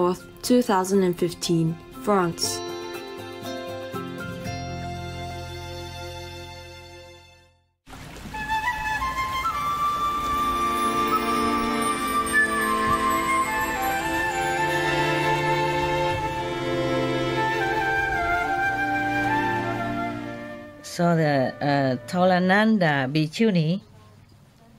4th, 2015, France. So the Tolananda Bhikkhuni,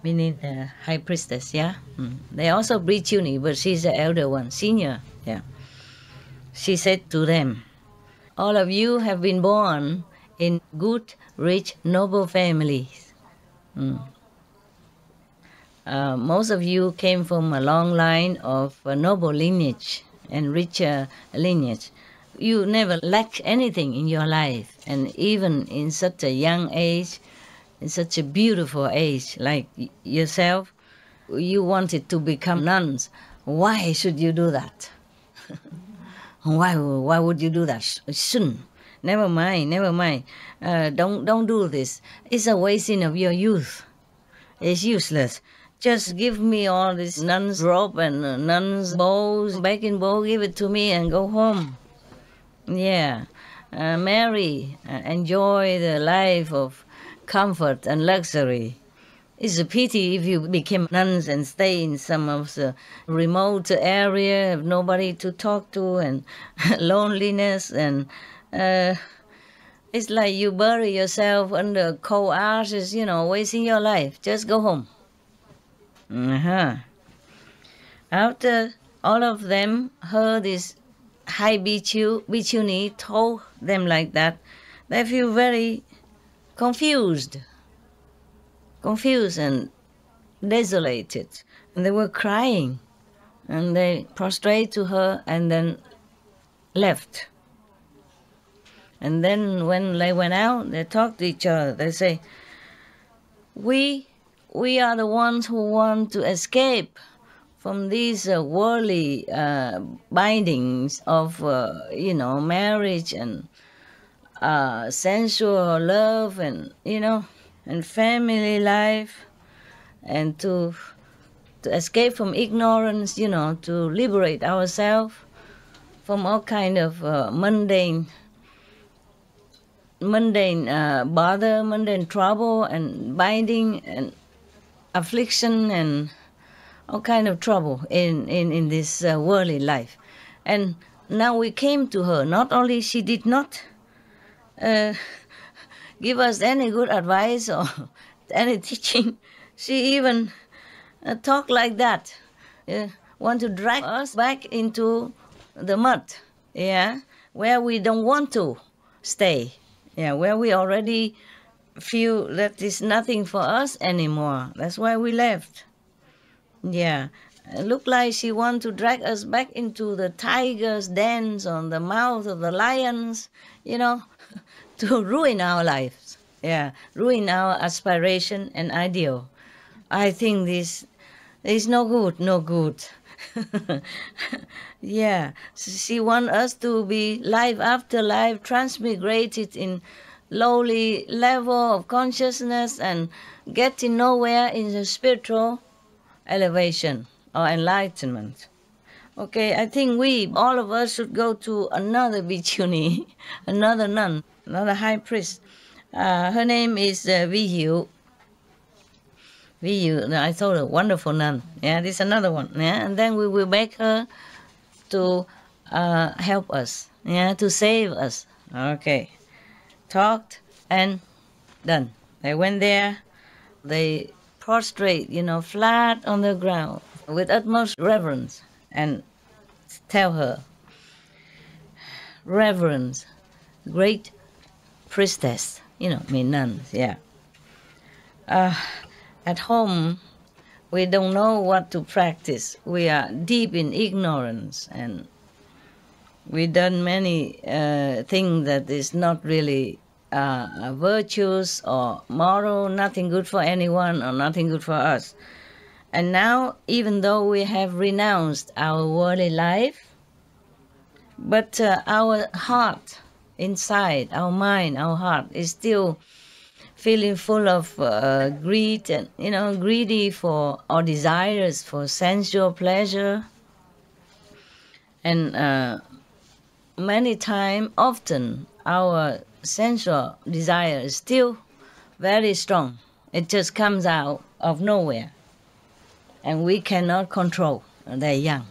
meaning the high priestess, yeah? They also Bhikkhuni, but she's the elder one, senior, yeah. She said to them, all of you have been born in good, rich, noble families. Most of you came from a long line of noble lineage and rich lineage. You never lacked anything in your life, and even in such a young age, in such a beautiful age like yourself, you wanted to become nuns. Why should you do that? Why would you do that? Shouldn't. Never mind. Don't do this. It's a wasting of your youth. It's useless. Just give me all this nun's robe and nun's bows, baking bowl, give it to me and go home. Yeah. Marry, enjoy the life of comfort and luxury. It's a pity if you became nuns and stay in some of the remote area, have nobody to talk to, and loneliness, and it's like you bury yourself under cold ashes, wasting your life. Just go home. After all of them heard this high bhikkhuni told them like that, they feel very confused and desolated. And they were crying, and they prostrate to her and then left. And then when they went out, they talked to each other. They say, we are the ones who want to escape from these worldly bindings of, marriage and sensual love and, and family life, and to escape from ignorance, to liberate ourselves from all kind of mundane bother, mundane trouble and binding and affliction and all kind of trouble in this worldly life. And now we came to her. Not only she did not give us any good advice or any teaching, she even talked like that. Want to drag us back into the mud, where we don't want to stay, where we already feel that is nothing for us anymore. That's why we left. It looked like she wanted to drag us back into the tiger's dens on the mouth of the lions, to ruin our lives, ruin our aspiration and ideal. I think this is no good. She wants us to be life after life transmigrated in lowly level of consciousness and getting nowhere in the spiritual elevation or enlightenment. Okay, I think all of us should go to another bhikkhuni, another nun, another high priest. Her name is Vihu. I thought a wonderful nun. This is another one. And then we will beg her to help us, to save us. Okay. Talked and done. They went there. They prostrate, flat on the ground with utmost reverence and tell her, reverence, great priestess, mean nuns, at home, we don't know what to practice. We are deep in ignorance, and we've done many things that is not really virtuous or moral, nothing good for anyone or nothing good for us. And now, even though we have renounced our worldly life, but our heart inside, our mind, our heart is still feeling full of greed and, greedy for or desires for sensual pleasure. And many times, often, our sensual desire is still very strong. It just comes out of nowhere. And we cannot control. They're young,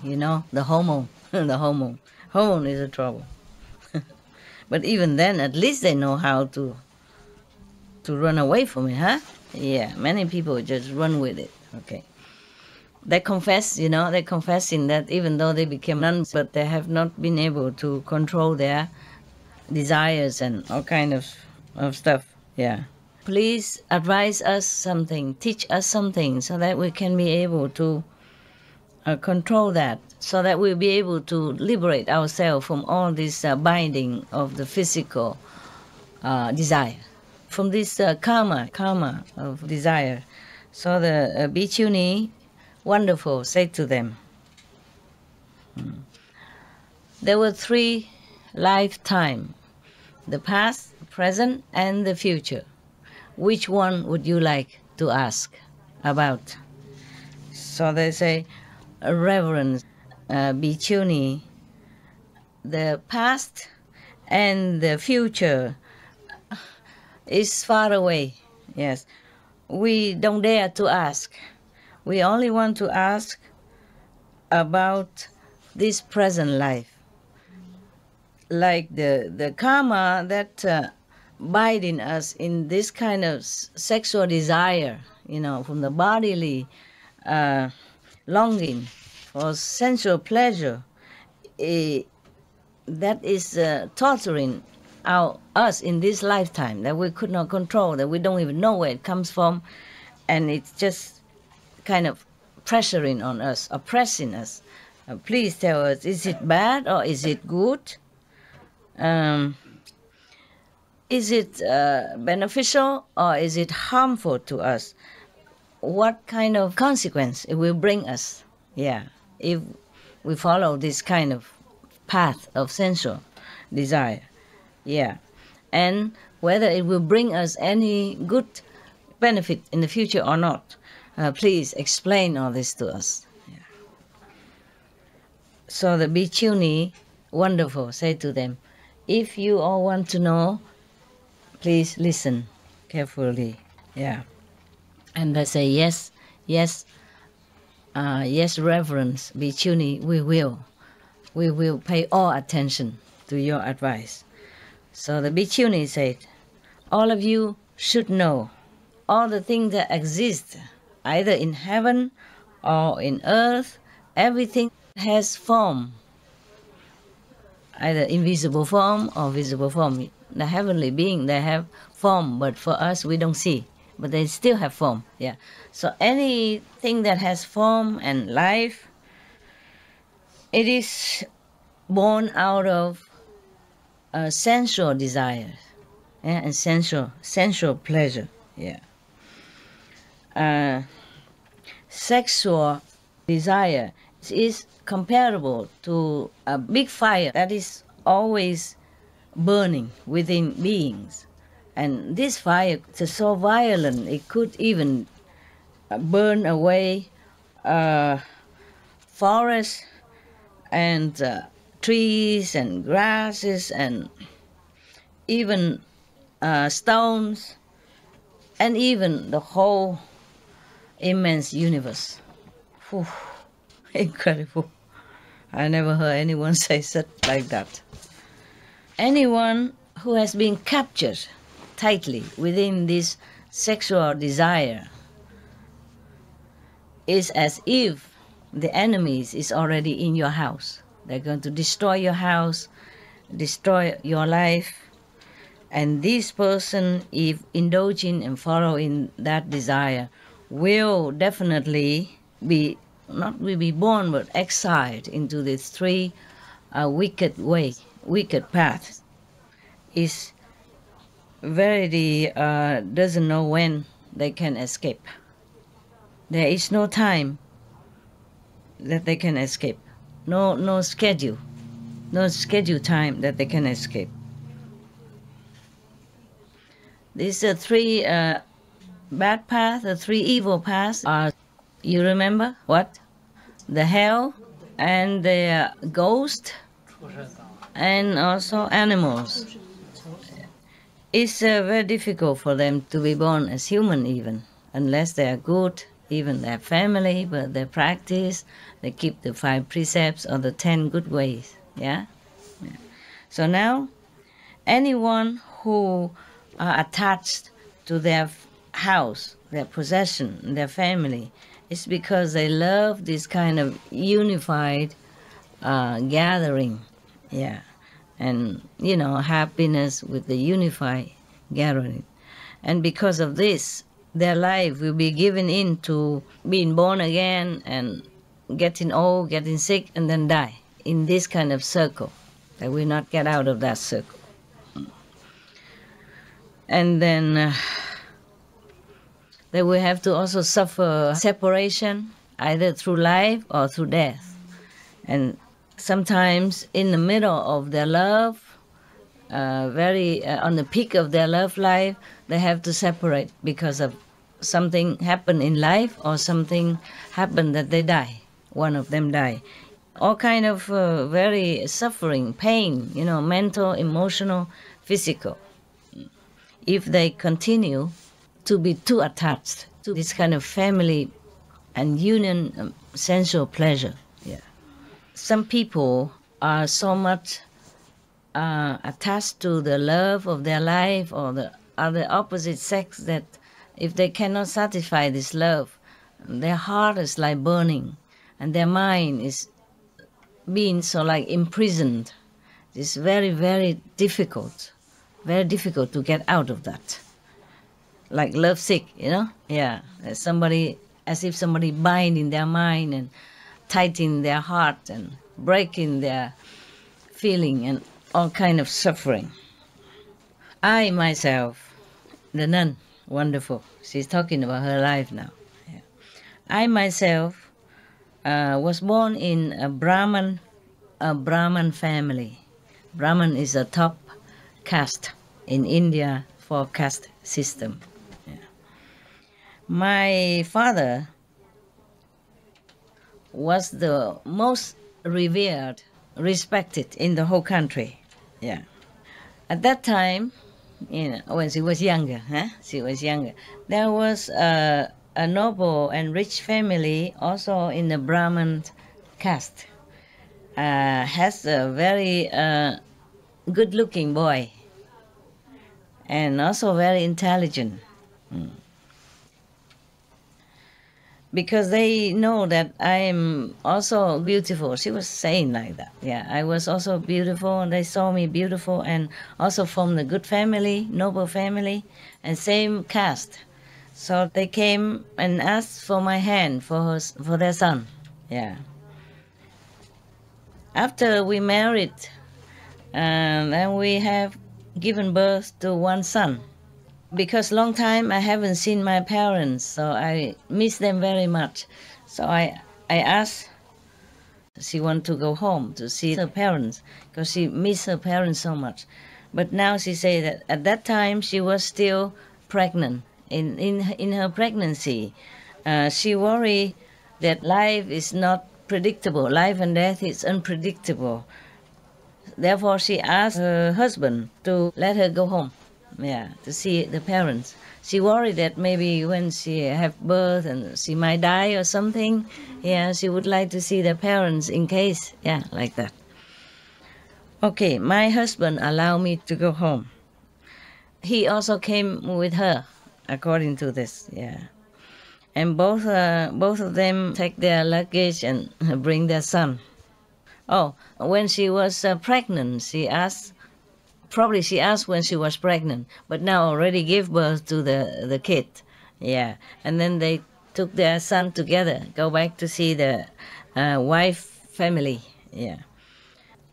the hormone. The hormone. Hormone is a trouble. But even then, at least they know how to run away from it, huh? Yeah, many people just run with it. Okay. They confess, they're confessing that even though they became nuns, but they have not been able to control their desires and all kind of stuff. Yeah. Please advise us something, teach us something so that we can be able to control that, so that we'll be able to liberate ourselves from all this binding of the physical desire, from this karma of desire. So the bhikkhuni, wonderful, said to them, there were 3 lifetimes, the past, present, and the future. Which one would you like to ask about? So they say, Reverend bhikkhuni, the past and the future is far away. Yes, we don't dare to ask. We only want to ask about this present life. Like the karma that binding us in this kind of sexual desire, from the bodily longing for sensual pleasure, that is torturing us in this lifetime, that we could not control, that we don't even know where it comes from, and it's just kind of pressuring on us, oppressing us. Please tell us, is it bad or is it good? Is it beneficial or is it harmful to us? What kind of consequence it will bring us? Yeah, if we follow this kind of path of sensual desire. Yeah, and whether it will bring us any good benefit in the future or not. Please explain all this to us. Yeah. So the bhikkhuni, wonderful, said to them, if you all want to know, please listen carefully. Yeah. And they say, yes, Reverend bhikkhuni, we will pay all attention to your advice. So the bhikkhuni said, all of you should know all the things that exist, either in heaven or in earth, everything has form, either invisible form or visible form. The heavenly being, they have form, but for us, we don't see. But they still have form, yeah. So anything that has form and life, it is born out of sensual desire, yeah, and sensual pleasure, yeah. Sexual desire is comparable to a big fire that is always burning within beings. And this fire is so violent, it could even burn away forests and trees and grasses and even stones and even the whole immense universe. Whew, incredible. I never heard anyone say such like that. Anyone who has been captured tightly within this sexual desire is as if the enemies is already in your house. They're going to destroy your house, destroy your life. And this person, if indulging and following that desire, will definitely be, not will be born, but exiled into these 3 wicked paths. Is verily doesn't know when they can escape. There is no time that they can escape. No schedule time that they can escape. These are 3 bad paths, the 3 evil paths are, you remember what? The hell, and there are ghosts and also animals. It's very difficult for them to be born as human even, unless they are good, even their family, but they practice, they keep the 5 precepts or the 10 good ways, yeah? So now, anyone who are attached to their house, their possession, their family, it's because they love this kind of unified gathering, yeah, and happiness with the unified gathering, and because of this, their life will be given into being born again and getting old, getting sick, and then die in this kind of circle. They will not get out of that circle, and then they will have to also suffer separation either through life or through death. And sometimes in the middle of their love, on the peak of their love life, they have to separate because of something happened in life or something happened that they die. One of them die. All kind of very suffering, pain, mental, emotional, physical. If they continue to be too attached to this kind of family and union, sensual pleasure. Yeah. Some people are so much attached to the love of their life or the opposite sex that if they cannot satisfy this love, their heart is like burning and their mind is being so like imprisoned. It's very, very difficult to get out of that. Like love sick, Yeah, as if somebody binding their mind and tightening their heart and breaking their feeling and all kind of suffering. I myself, the nun, wonderful. She's talking about her life now. Yeah. I myself was born in a Brahman family. Brahman is a top caste in India for caste system. Yeah. My father was the most revered, respected in the whole country. Yeah. At that time, when she was younger, there was a noble and rich family also in the Brahman caste. Has a very good-looking boy and also very intelligent. Because they know that I am also beautiful. She was saying like that. Yeah, I was also beautiful, and they saw me beautiful, and also from the good family, noble family, and same caste. So they came and asked for my hand for their son. Yeah. After we married, then we have given birth to one son. Because long time I haven't seen my parents, so I miss them very much. So I asked, she want to go home to see her parents because she missed her parents so much. But now she say that at that time she was still pregnant. In her pregnancy, she worried that life is not predictable. Life and death is unpredictable. Therefore, she asked her husband to let her go home. Yeah, to see the parents. She worried that maybe when she have birth and she might die or something, yeah, she would like to see the parents in case, yeah, like that. Okay, my husband allowed me to go home. He also came with her, according to this, yeah. And both of them take their luggage and bring their son. Oh, when she was pregnant, she asked when she was pregnant, but now already gave birth to the kid. Yeah. And then they took their son together, go back to see the wife family. Yeah.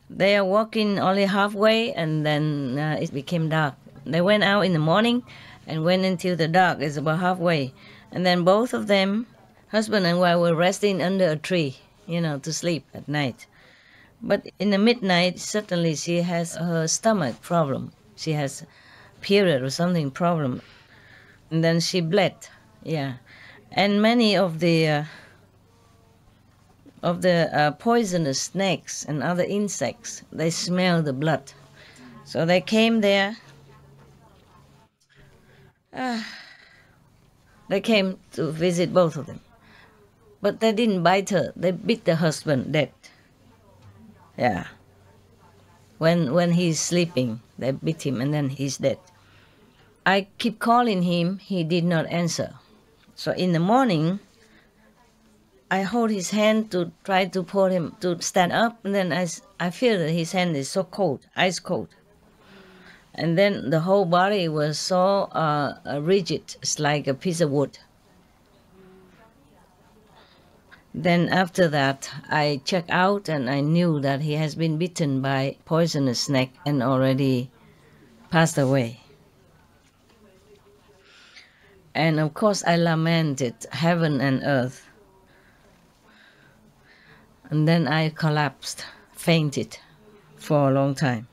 They are walking only halfway, and then it became dark. They went out in the morning and went until the dark. It's about halfway. And then both of them, husband and wife, were resting under a tree, to sleep at night. But in the midnight, suddenly she has her stomach problem. She has period or something problem. And then she bled, yeah. And many of the of the poisonous snakes and other insects. They smell the blood. So they came there. They came to visit both of them. But they didn't bite her. They beat the husband dead. Yeah. When he's sleeping, they beat him and then he's dead. I keep calling him. He did not answer. So in the morning, I hold his hand to try to pull him to stand up, and then I feel that his hand is so cold, ice cold. And then the whole body was so rigid, it's like a piece of wood. Then after that, I checked out and I knew that he has been bitten by poisonous snake and already passed away. And of course I lamented heaven and earth. And then I collapsed, fainted for a long time.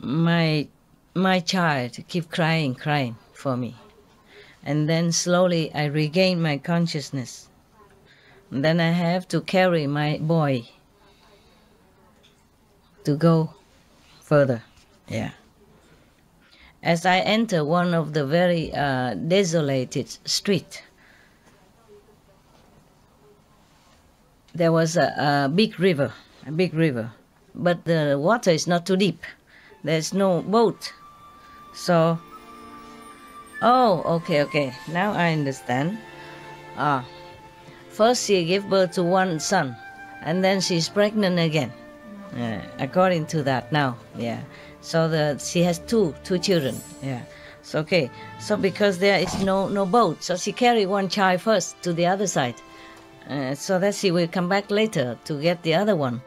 My child kept crying for me. And then slowly I regained my consciousness. And then I have to carry my boy to go further. Yeah. As I enter one of the very desolated street, there was a big river, but the water is not too deep. There's no boat. So, oh, okay, now I understand. First she gave birth to one son, and then she's pregnant again. According to that now, yeah. So she has two children, yeah. So okay, so because there is no boat, so she carried one child first to the other side. So that she will come back later to get the other one.